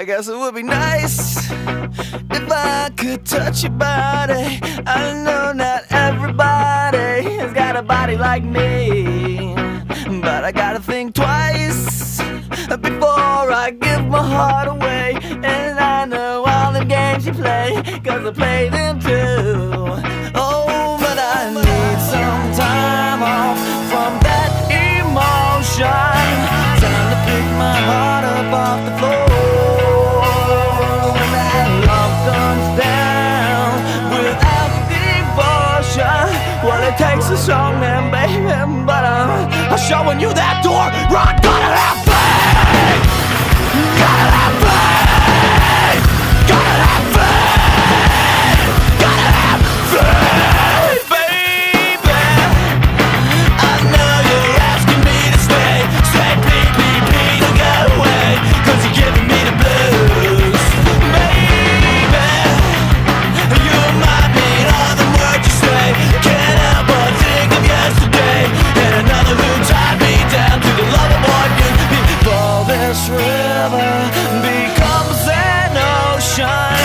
I guess it would be nice if I could touch your body. I know not everybody has got a body like me, but I gotta think twice before I give my heart away. And I know all the games you play, 'cause I play them too. Oh, but I need some time off from that emotion. Time to pick my heart up off the floor. When that love comes down without devotion, well, it takes a strong man, baby, but I'm showing you that door. Rock, gotta have faith. Gotta have faith. Gotta have faith. Gotta have faith, baby. I know you're asking me to stay. Say please, please, please don't go away, 'cause you're giving me the blues. Baby, you might mean all the words you say. Can't help but think of yesterday and another who tied me down to the lovable you before this river becomes an ocean.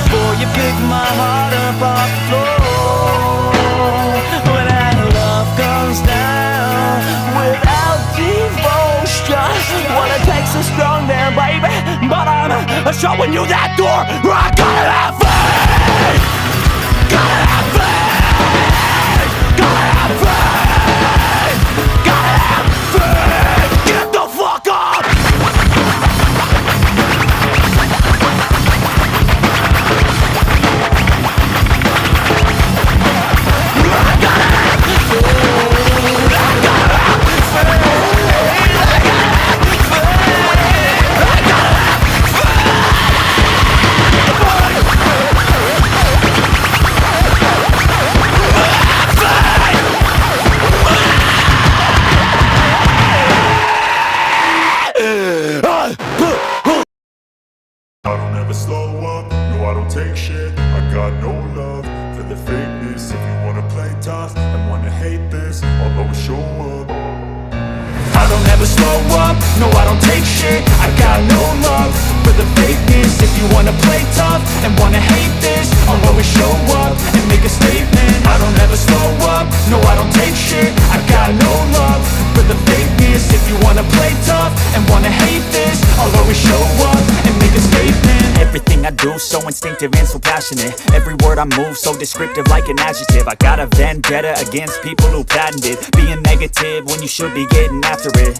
Before you pick my heart up off the floor. When that love comes down without devotion, well, it takes a strong man, baby, but I'm showing you that door. I gotta have faith. Gotta have faith. Gotta have faith. Gotta have faith. Get the fuck up. I don't ever slow up, no I don't take shit. I got no love for the fakeness. If you wanna play tough and wanna hate this, I'll always show up. I don't ever slow up, no I don't take shit. I got no love for the fakeness. If you wanna play tough and wanna hate this, I'll always show up and make a statement. I don't ever slow up, no I don't take shit. I got no love for the fakeness. If you wanna play tough and wanna hate this, I'll always show up and make a statement. Everything I do so instinctive and so passionate. Every word I move so descriptive like an adjective. I got a vendetta against people who patented being negative when you should be getting after it.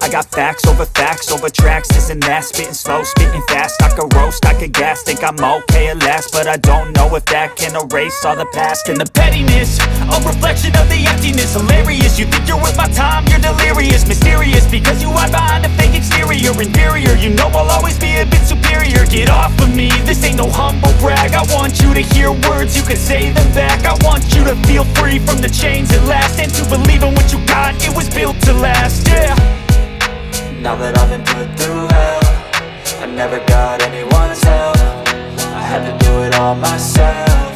I got facts over tracks, this and that. Spitting slow, spitting fast. I could roast, I could gas. Think I'm okay at last, but I don't know if that can erase all the past. And the pettiness, a reflection of the emptiness. Hilarious, you think you're worth my time, you're delirious. Mysterious, because you hide behind a fake exterior. Inferior, you know I'll always be a bit superior. Get off of me, this ain't no humble brag. I want you to hear words, you can say them back. I want you to feel free from the chains at last, and to believe in what you got, it was built to last, yeah. Now that I've been put through hell, I never got anyone's help. I had to do it all myself.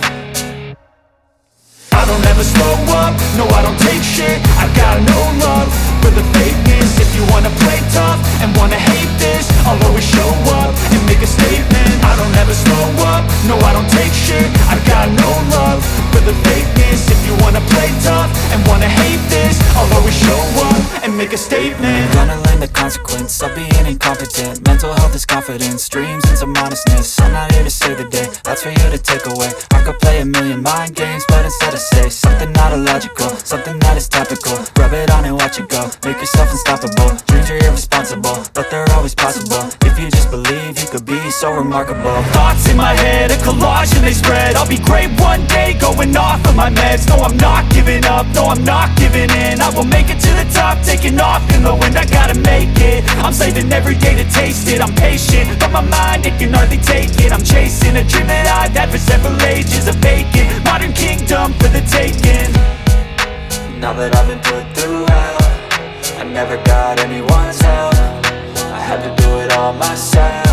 I don't ever slow up, no I don't take shit. I got no love for the fakeness. If you wanna play tough and wanna hate this, I'll always show up and make a statement. I don't ever slow up, no I don't take shit. I got no love for the fakeness. If you wanna play tough and wanna hate this, I'll always show up and make a statement. Gonna learn the consequence of being incompetent. Mental health is confidence, dreams and some honestness. I'm not here to save the day, that's for you to take away. I could play a million mind games, but instead I say something not illogical, something that is topical. Rub it on and watch it go, make yourself unstoppable. Dreams are irresponsible, but they're always possible. If you just believe, you could be so remarkable. Thoughts in my head, a collage and they spread. I'll be great one day, going off of my meds. No, I'm not giving up, no, I'm not giving in. I will make it to the top, taking off in the wind. I gotta make it, I'm saving every day to taste it. I'm patient, but my mind, it can hardly take it. I'm chasing a dream that I've had for several ages. A vacant, modern kingdom for the taking. Now that I've been put through hell, I never got anyone's help. I had to do it all myself.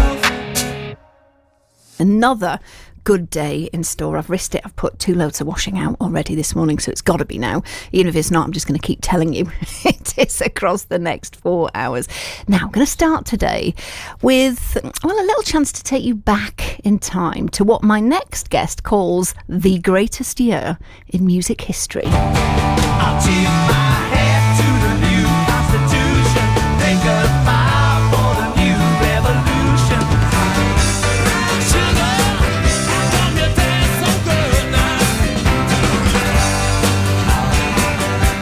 Another good day in store. I've risked it. I've put 2 loads of washing out already this morning, so it's got to be now. Even if it's not, I'm just going to keep telling you it is across the next 4 hours. Now, I'm going to start today with, well, a little chance to take you back in time to what my next guest calls the greatest year in music history. I'll tip my hat to the new Constitution. Think about for the new revolution. Sugar, come you taste so good now.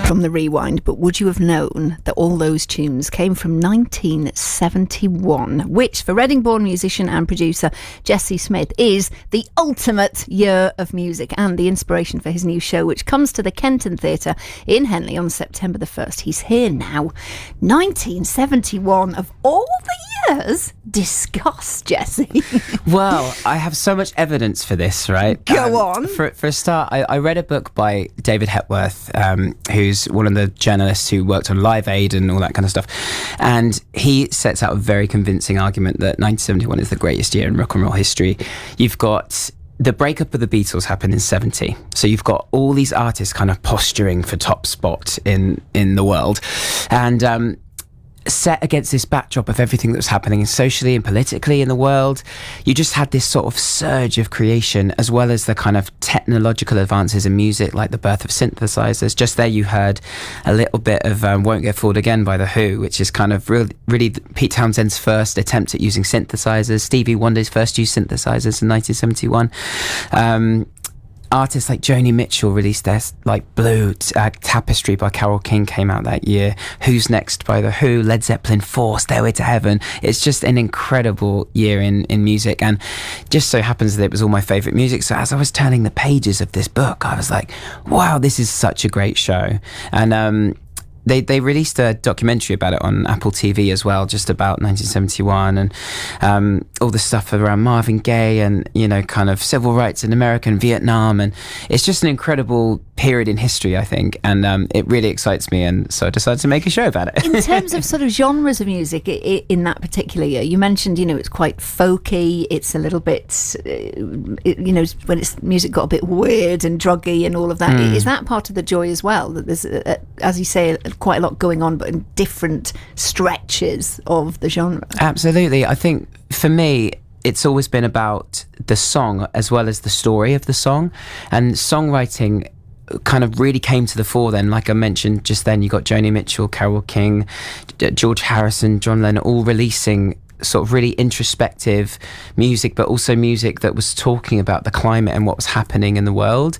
From the rewind, but would you have known that all those tunes came from 1971, which for Reading-born musician and producer Jesse Smith is the ultimate year of music and the inspiration for his new show, which comes to the Kenton Theatre in Henley on September the 1st. He's here now. 1971 of all the years. Discuss, Jesse. Well, I have so much evidence for this, right? Go on. For a start, I read a book by David Hepworth, who's one of the journalists who worked on Live Aid and all that kind of stuff. And he sets out a very convincing argument that 1971 is the greatest year in rock and roll history. You've got the breakup of the Beatles happened in 70. So you've got all these artists kind of posturing for top spot in the world. And set against this backdrop of everything that was happening socially and politically in the world, you just had this sort of surge of creation, as well as the kind of technological advances in music, like the birth of synthesizers. Just there you heard a little bit of Won't Get Fooled Again by The Who, which is kind of really Pete Townshend's first attempt at using synthesizers, Stevie Wonder's first use synthesizers in 1971. Artists like Joni Mitchell released their Blue Tapestry by Carole King came out that year. Who's Next by The Who, Led Zeppelin 4, Stairway to Heaven. It's just an incredible year in music, and just so happens that it was all my favourite music. So as I was turning the pages of this book, I was like, wow, this is such a great show. And They released a documentary about it on Apple TV as well, just about 1971 and all the stuff around Marvin Gaye and, you know, kind of civil rights in America and Vietnam. And it's just an incredible period in history, I think. And it really excites me. And so I decided to make a show about it. In terms of sort of genres of music in that particular year, you mentioned, you know, it's quite folky. It's a little bit, you know, when it's music got a bit weird and druggy and all of that. Is that part of the joy as well? That there's, as you say, quite a lot going on, but in different stretches of the genre. Absolutely. I think for me, it's always been about the song as well as the story of the song, and songwriting kind of really came to the fore then. Like I mentioned just then, you got Joni Mitchell, Carole King, George Harrison, John Lennon, all releasing sort of really introspective music, but also music that was talking about the climate and what was happening in the world.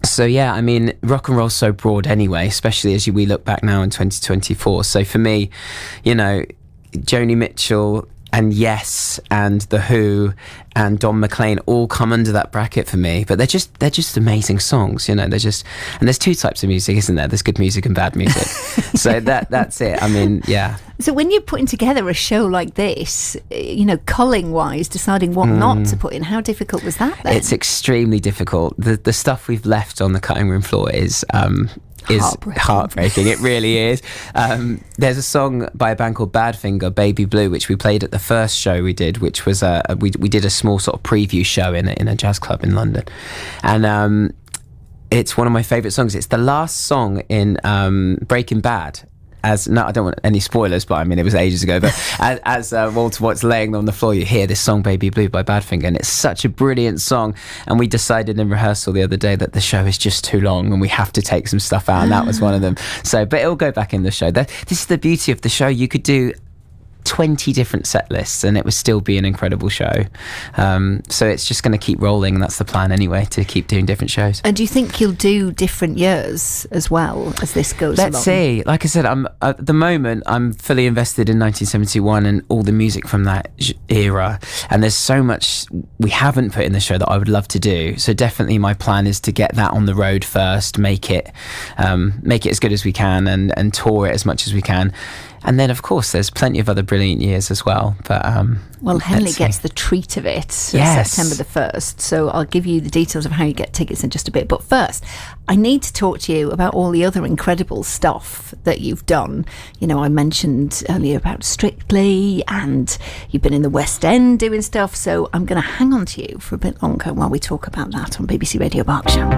So yeah, I mean, rock and roll's so broad anyway, especially as we look back now in 2024. So for me, you know, Joni Mitchell and Yes and The Who and Don McLean all come under that bracket for me. But they're just amazing songs, you know. They're just, and there's 2 types of music, isn't there? There's good music and bad music. So that's it. I mean, yeah. So when you're putting together a show like this, you know, culling wise, deciding what not to put in, how difficult was that then? It's extremely difficult. The stuff we've left on the cutting room floor is heartbreaking. It really is. There's a song by a band called Badfinger, Baby Blue, which we played at the first show we did, which was we did a small sort of preview show in a jazz club in London, and it's one of my favourite songs. It's the last song in Breaking Bad. I don't want any spoilers, but I mean, it was ages ago. But as Walter White's laying on the floor, you hear this song, Baby Blue by Badfinger, and it's such a brilliant song. And we decided in rehearsal the other day that the show is just too long and we have to take some stuff out, and that was one of them. So, but it'll go back in the show. This is the beauty of the show. You could do 20 different set lists and it would still be an incredible show. So it's just going to keep rolling, and that's the plan anyway, to keep doing different shows. And do you think you'll do different years as well as this goes along? Let's see. Like I said, at the moment I'm fully invested in 1971 and all the music from that era, and there's so much we haven't put in the show that I would love to do. So definitely my plan is to get that on the road first, make it as good as we can, and tour it as much as we can. And then, of course, there's plenty of other brilliant years as well. But well, Henley gets the treat of it, September the 1st. So I'll give you the details of how you get tickets in just a bit. But first, I need to talk to you about all the other incredible stuff that you've done. You know, I mentioned earlier about Strictly, and you've been in the West End doing stuff. So I'm going to hang on to you for a bit longer while we talk about that on BBC Radio Berkshire.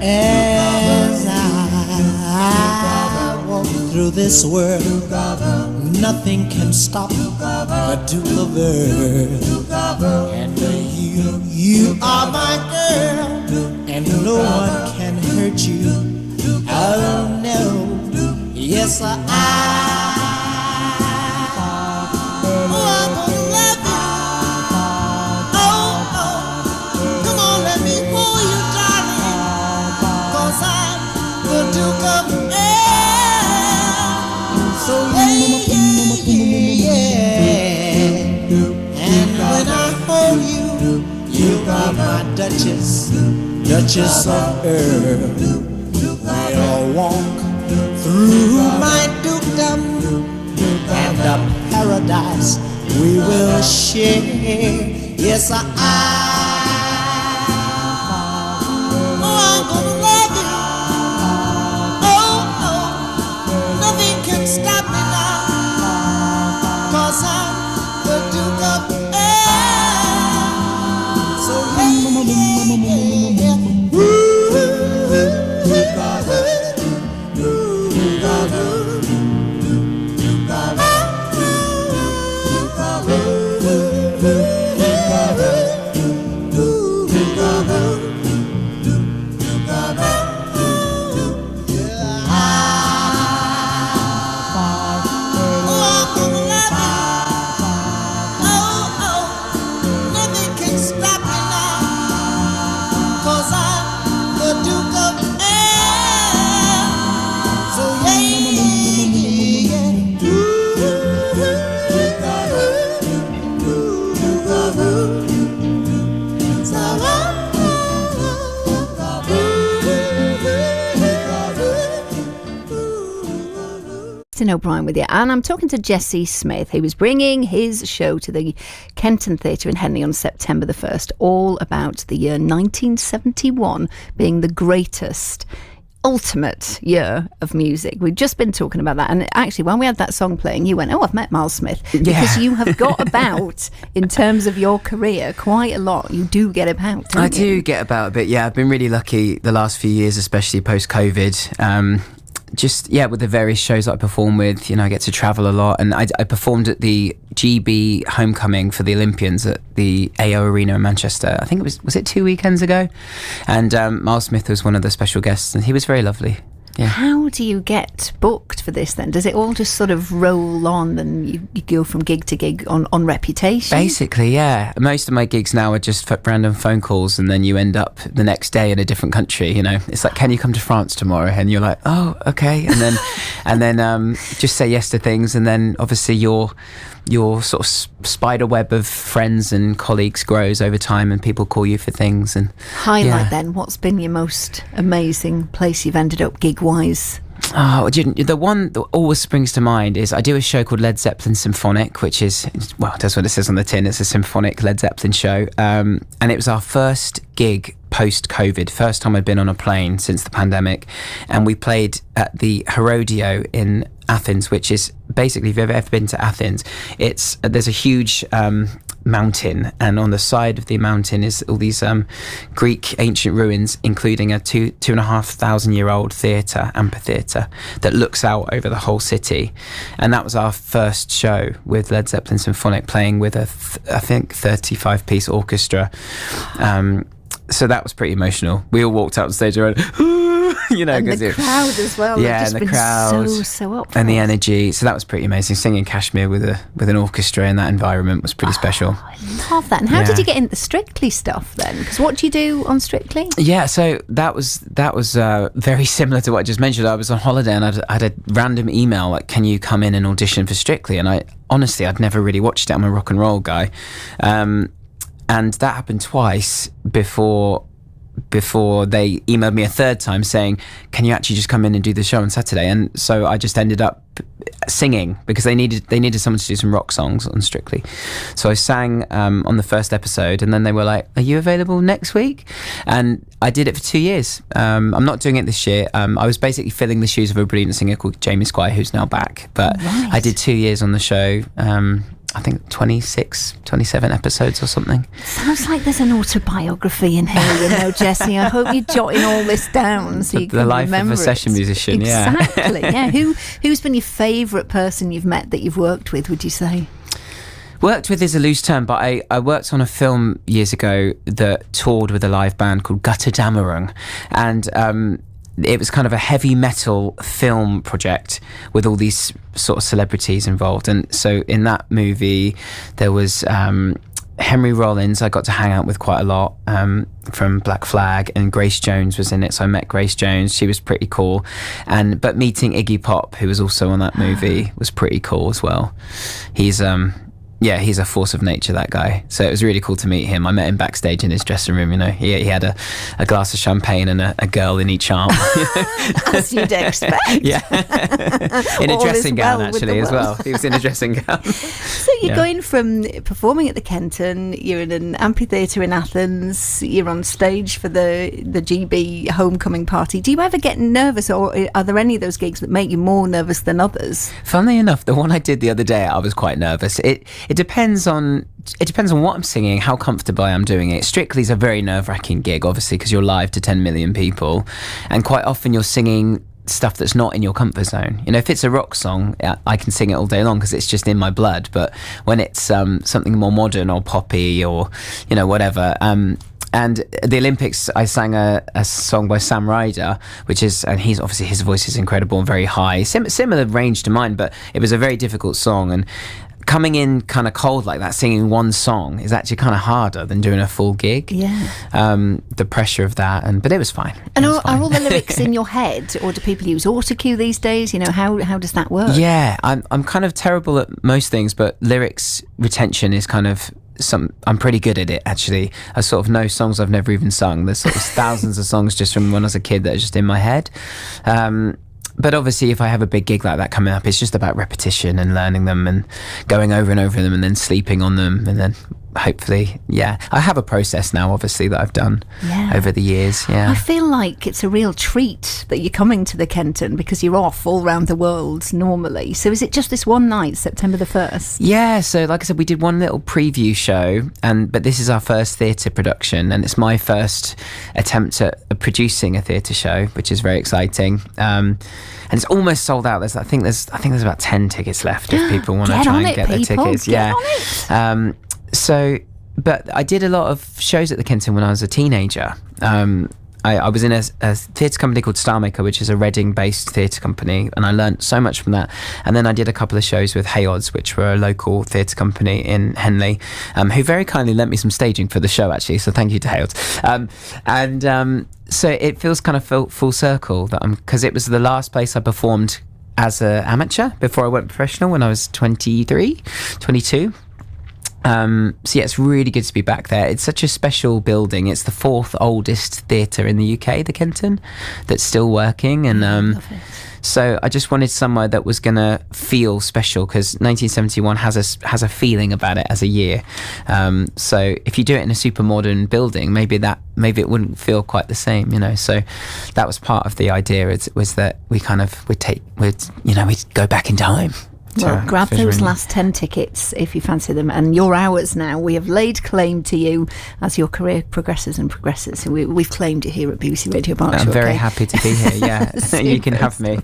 As I walk through this world, nothing can stop a do-lover. And you are my girl, and no one can hurt you. Oh no, Yes, I'm gonna love you. Come on, let me hold you, darling. 'Cause I'm the Duke of so yeah. And when I hold you, you are my Duchess, Duchess of Earl. We'll walk through my dukedom and a paradise we will share. Yes, I'm gonna love you. Nothing can stop me now, 'cause I'm the Duke of so Brien with you, and I'm talking to Jesse Smith, who was bringing his show to the Kenton Theatre in Henley on September the 1st, all about the year 1971 being the greatest, ultimate year of music. We've just been talking about that, and actually when we had that song playing, you went, I've met Miles Smith, because you have got about, in terms of your career, quite a lot. You do get about, don't you? I do get about a bit, yeah. I've been really lucky the last few years, especially post-COVID. Just with the various shows that I perform with, I get to travel a lot, and I performed at the GB homecoming for the Olympians at the AO Arena in Manchester. I think was it 2 weekends ago, and Miles Smith was one of the special guests, and he was very lovely. Yeah. How do you get booked for this then? Does it all just sort of roll on and you go from gig to gig on reputation? Basically, yeah. Most of my gigs now are just random phone calls, and then you end up the next day in a different country. It's like, can you come to France tomorrow? And you're like, oh, okay. And then just say yes to things, and then obviously your sort of spider web of friends and colleagues grows over time, and people call you for things. And highlight then, what's been your most amazing place you've ended up gig wise? Oh, the one that always springs to mind is I do a show called Led Zeppelin Symphonic, which is, that's what it says on the tin. It's a symphonic Led Zeppelin show. And it was our first gig post-COVID, first time I'd been on a plane since the pandemic. And we played at the Herodio in Athens, which is basically, if you've ever been to Athens, there's a huge mountain, and on the side of the mountain is all these Greek ancient ruins, including a 2,500 year old amphitheatre that looks out over the whole city. And that was our first show with Led Zeppelin Symphonic, playing with I think 35 piece orchestra. So that was pretty emotional. We all walked out on stage and went, and the crowd as well. Yeah, and the crowd, so up and the energy. So that was pretty amazing. Singing Kashmir with an orchestra in that environment was pretty special. I love that. And how did you get into the Strictly stuff then? Because what do you do on Strictly? Yeah, so that was very similar to what I just mentioned. I was on holiday and I had a random email like, can you come in and audition for Strictly? And I'd never really watched it. I'm a rock and roll guy. And that happened twice before they emailed me a third time saying, can you actually just come in and do the show on Saturday? And so I just ended up singing, because they needed someone to do some rock songs on Strictly. So I sang on the first episode, and then they were like, are you available next week? And I did it for 2 years. I'm not doing it this year. I was basically filling the shoes of a brilliant singer called Jamie Squire, who's now back. But right. I did 2 years on the show. I think 27 episodes or something. Sounds like there's an autobiography in here, Jesse. I hope you're jotting all this down so you can remember it. The life of a session musician, exactly, yeah. Who's been your favourite person you've met that you've worked with, would you say? Worked with is a loose term, but I worked on a film years ago that toured with a live band called Gutterdammerung, and it was kind of a heavy metal film project with all these sort of celebrities involved. And so in that movie, there was Henry Rollins, I got to hang out with quite a lot, from Black Flag, and Grace Jones was in it. So I met Grace Jones. She was pretty cool. But meeting Iggy Pop, who was also on that movie, was pretty cool as well. He's a force of nature, that guy. So it was really cool to meet him. I met him backstage in his dressing room. He had a glass of champagne and a girl in each arm. As you'd expect. Yeah. In a dressing gown, actually, as well. He was in a dressing gown. So you're going from performing at the Kenton, you're in an amphitheatre in Athens, you're on stage for the GB homecoming party. Do you ever get nervous, or are there any of those gigs that make you more nervous than others? Funnily enough, the one I did the other day, I was quite nervous. It depends on what I'm singing, how comfortable I am doing it. Strictly's a very nerve-wracking gig, obviously, because you're live to 10 million people, and quite often you're singing stuff that's not in your comfort zone. If it's a rock song, I can sing it all day long because it's just in my blood. But when it's something more modern or poppy or whatever. And the Olympics, I sang a song by Sam Ryder, and he's obviously, his voice is incredible and very high, similar range to mine, but it was a very difficult song. And coming in kind of cold like that, singing one song, is actually kind of harder than doing a full gig. Yeah. The pressure of that, but it was fine. And are all the lyrics in your head, or do people use autocue these days? How does that work? Yeah, I'm kind of terrible at most things, but lyrics retention is kind of I'm pretty good at it, actually. I sort of know songs I've never even sung. There's sort of thousands of songs just from when I was a kid that are just in my head. But obviously, if I have a big gig like that coming up, it's just about repetition and learning them and going over and over them and then sleeping on them, and then hopefully, I have a process now, obviously, that I've done over the years. I feel like it's a real treat that you're coming to the Kenton, because you're off all around the world normally. So is it just this one night, September the 1st? Yeah, so like I said, we did one little preview show, but this is our first theatre production, and it's my first attempt at producing a theatre show, which is very exciting. And it's almost sold out. I think there's about 10 tickets left if people want to try and get their tickets. Get on it. But I did a lot of shows at the Kenton when I was a teenager. I was in a theatre company called Starmaker, which is a Reading-based theatre company, and I learnt so much from that. And then I did a couple of shows with Hey Odds, which were a local theatre company in Henley, who very kindly lent me some staging for the show, actually. So thank you to Hey Odds. So it feels kind of full circle, because it was the last place I performed as an amateur before I went professional when I was 22. So it's really good to be back there. It's such a special building. It's the 4th oldest theatre in the UK, the Kenton, that's still working. And so I just wanted somewhere that was going to feel special, because 1971 has a feeling about it as a year. So if you do it in a super modern building, maybe it wouldn't feel quite the same, So that was part of the idea. Was that we'd go back in time. Well, grab those last 10 tickets if you fancy them, and you're ours now. We have laid claim to you as your career progresses and progresses. We've claimed you here at BBC Radio Berkshire. I'm very happy to be here, yeah. You can have me.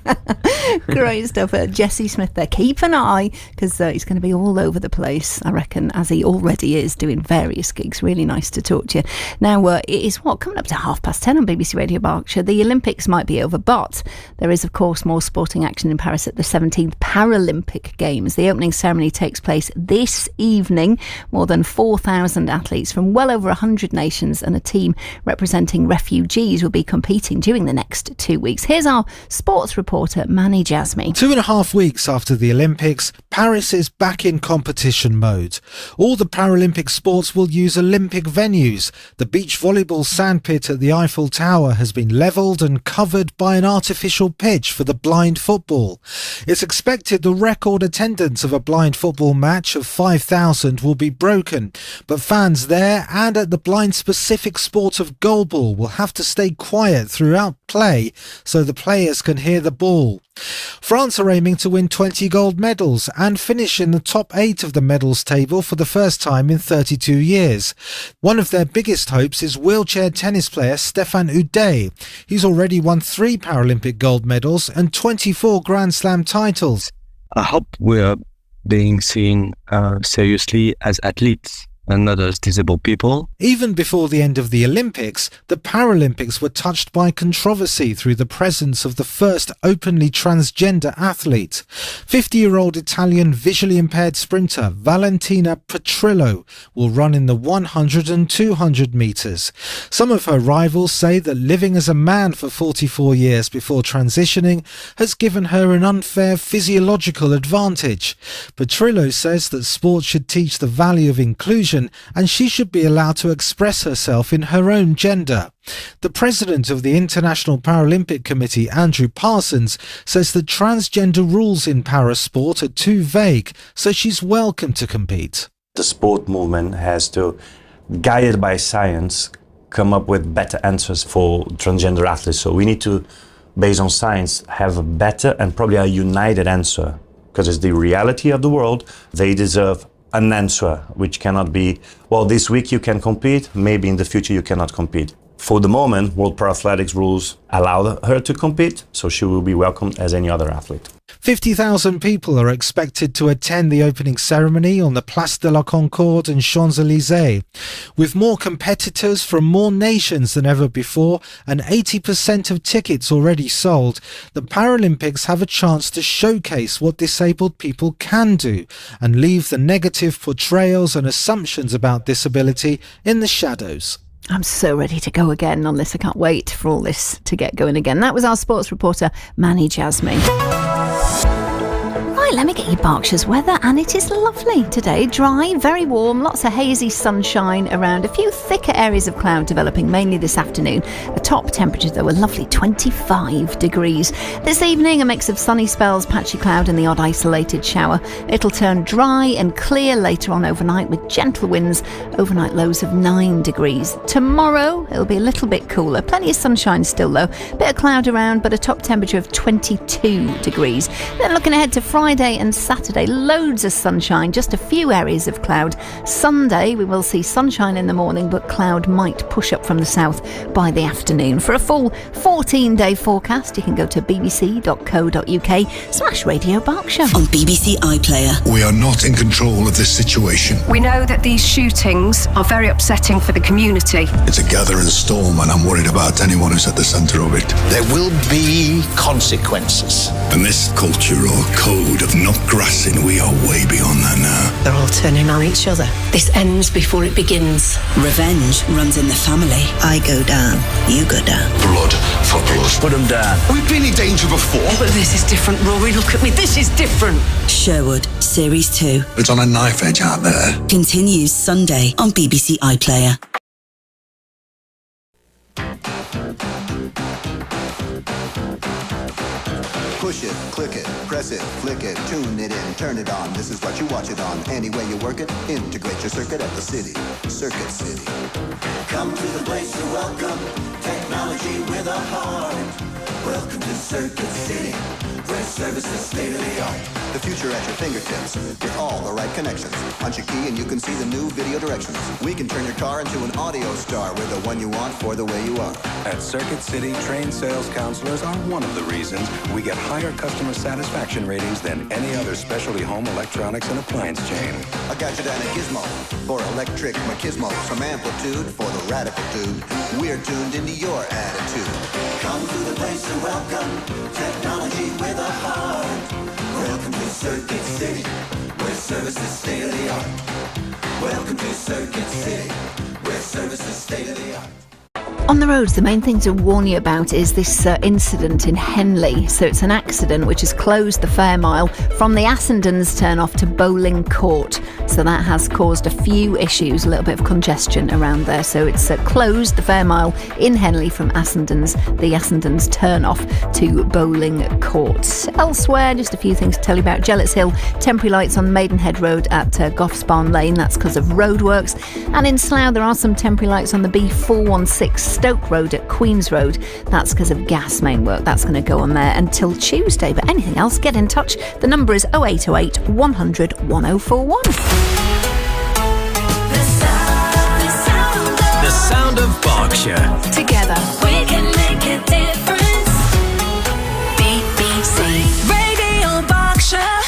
Great stuff. Jesse Smith there. Keep an eye, because he's going to be all over the place, I reckon, as he already is, doing various gigs. Really nice to talk to you. Now, it is coming up to 10:30 on BBC Radio Berkshire. The Olympics might be over, but there is, of course, more sporting action in Paris at the 17th Paralympic Games. The opening ceremony takes place this evening. More than 4,000 athletes from well over 100 nations and a team representing refugees will be competing during the next 2 weeks. Here's our sports reporter, Manny Jasmi. 2.5 weeks after the Olympics, Paris is back in competition mode. All the Paralympic sports will use Olympic venues. The beach volleyball sandpit at the Eiffel Tower has been levelled and covered by an artificial pitch for the blind football. It's expected the record attendance of a blind football match of 5,000 will be broken, but fans there and at the blind-specific sport of goalball will have to stay quiet throughout play so the players can hear the ball. France are aiming to win 20 gold medals and finish in the top 8 of the medals table for the first time in 32 years. One of their biggest hopes is wheelchair tennis player Stéphane Houdet. He's already won 3 Paralympic gold medals and 24 Grand Slam titles. I hope we're being seen seriously as athletes and not as disabled people. Even before the end of the Olympics, the Paralympics were touched by controversy through the presence of the first openly transgender athlete. 50-year-old Italian visually impaired sprinter Valentina Petrillo will run in the 100 and 200 metres. Some of her rivals say that living as a man for 44 years before transitioning has given her an unfair physiological advantage. Petrillo says that sport should teach the value of inclusion and she should be allowed to express herself in her own gender. The president of the International Paralympic Committee, Andrew Parsons, says that transgender rules in parasport are too vague, so she's welcome to compete. The sport movement has to, guided by science, come up with better answers for transgender athletes. So we need to, based on science, have a better and probably a united answer, because it's the reality of the world. They deserve an answer, which cannot be, well, this week you can compete, maybe in the future you cannot compete. For the moment, World Parathletics rules allow her to compete, so she will be welcomed as any other athlete. 50,000 people are expected to attend the opening ceremony on the Place de la Concorde and Champs-Élysées. With more competitors from more nations than ever before and 80% of tickets already sold, the Paralympics have a chance to showcase what disabled people can do and leave the negative portrayals and assumptions about disability in the shadows. I'm so ready to go again on this. I can't wait for all this to get going again. That was our sports reporter, Manny Jasmine. Right, let me get you Berkshire's weather, and it is lovely today. Dry, very warm, lots of hazy sunshine around, a few thicker areas of cloud developing, mainly this afternoon. A top temperature, though, a lovely 25 degrees. This evening, a mix of sunny spells, patchy cloud and the odd isolated shower. It'll turn dry and clear later on overnight with gentle winds, overnight lows of 9 degrees. Tomorrow, it'll be a little bit cooler. Plenty of sunshine still, though. Bit of cloud around, but a top temperature of 22 degrees. Then looking ahead to Friday and Saturday, loads of sunshine, just a few areas of cloud. Sunday, we will see sunshine in the morning, but cloud might push up from the south by the afternoon. For a full 14-day forecast, you can go to bbc.co.uk/Radio Berkshire. On BBC iPlayer. We are not in control of this situation. We know that these shootings are very upsetting for the community. It's a gathering storm and I'm worried about anyone who's at the centre of it. There will be consequences. And this culture or code of not grassing, we are way beyond that now. They're all turning on each other. This ends before it begins. Revenge runs in the family. I go down, you go down. Blood for blood. Put them down. We've been in danger before. But this is different, Rory. Look at me. This is different. Sherwood, Series 2. It's on a knife edge out there. Continues Sunday on BBC iPlayer. Push it, click it, press it, flick it, tune it in, turn it on. This is what you watch it on. Any way you work it, integrate your circuit at the city. Circuit City. Come to the place you're welcome. Technology with a heart. Welcome to Circuit City, where service is state of the art. The future at your fingertips with all the right connections. Punch a key and you can see the new video directions. We can turn your car into an audio star with the one you want for the way you are. At Circuit City, trained sales counselors are one of the reasons we get higher customer satisfaction ratings than any other specialty home electronics and appliance chain. A gadget and a gizmo for electric machismo. Some amplitude for the radical dude. We're tuned into your attitude. Come to the place you're welcome. Technology with a heart. Welcome to Circuit City, where service is state of the art. Welcome to Circuit City, where service is state of the art. On the roads, the main thing to warn you about is this incident in Henley. So it's an accident which has closed the Fair Mile from the Assendon's turn-off to Bowling Court. So that has caused a few issues, a little bit of congestion around there. So it's closed the Fair Mile in Henley from the Assendon's turn-off to Bowling Court. Elsewhere, just a few things to tell you about. Gellets Hill, temporary lights on Maidenhead Road at Goffs Barn Lane. That's because of roadworks. And in Slough, there are some temporary lights on the B416 Stoke Road at Queen's Road. That's because of gas main work. That's going to go on there until Tuesday. But anything else, get in touch. The number is 0808 100 1041. The sound of Berkshire. Together we can make a difference. BBC Radio Berkshire.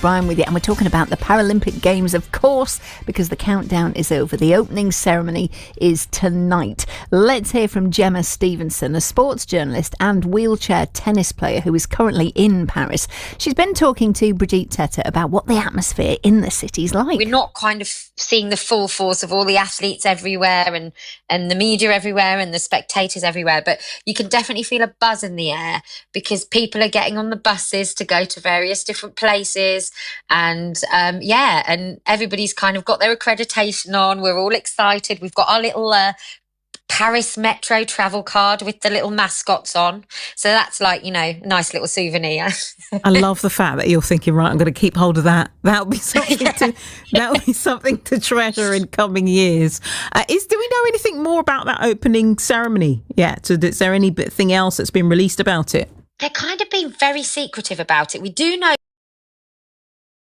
Brien with you, and we're talking about the Paralympic Games, of course, because the countdown is over. The opening ceremony is tonight. Let's hear from Gemma Stevenson, a sports journalist and wheelchair tennis player who is currently in Paris. She's been talking to Brigitte Tete about what the atmosphere in the city's like. We're not kind of seeing the full force of all the athletes everywhere and the media everywhere and the spectators everywhere, but you can definitely feel a buzz in the air because people are getting on the buses to go to various different places, and and everybody's kind of got their accreditation on. We're all excited. We've got our little Paris Metro travel card with the little mascots on, so that's like, you know, nice little souvenir. I love the fact that you're thinking, right, I'm going to keep hold of that. That'll be something to treasure in coming years. Do we know anything more about that opening ceremony yet? Is there anything else that's been released about it? They're kind of being very secretive about it. We do know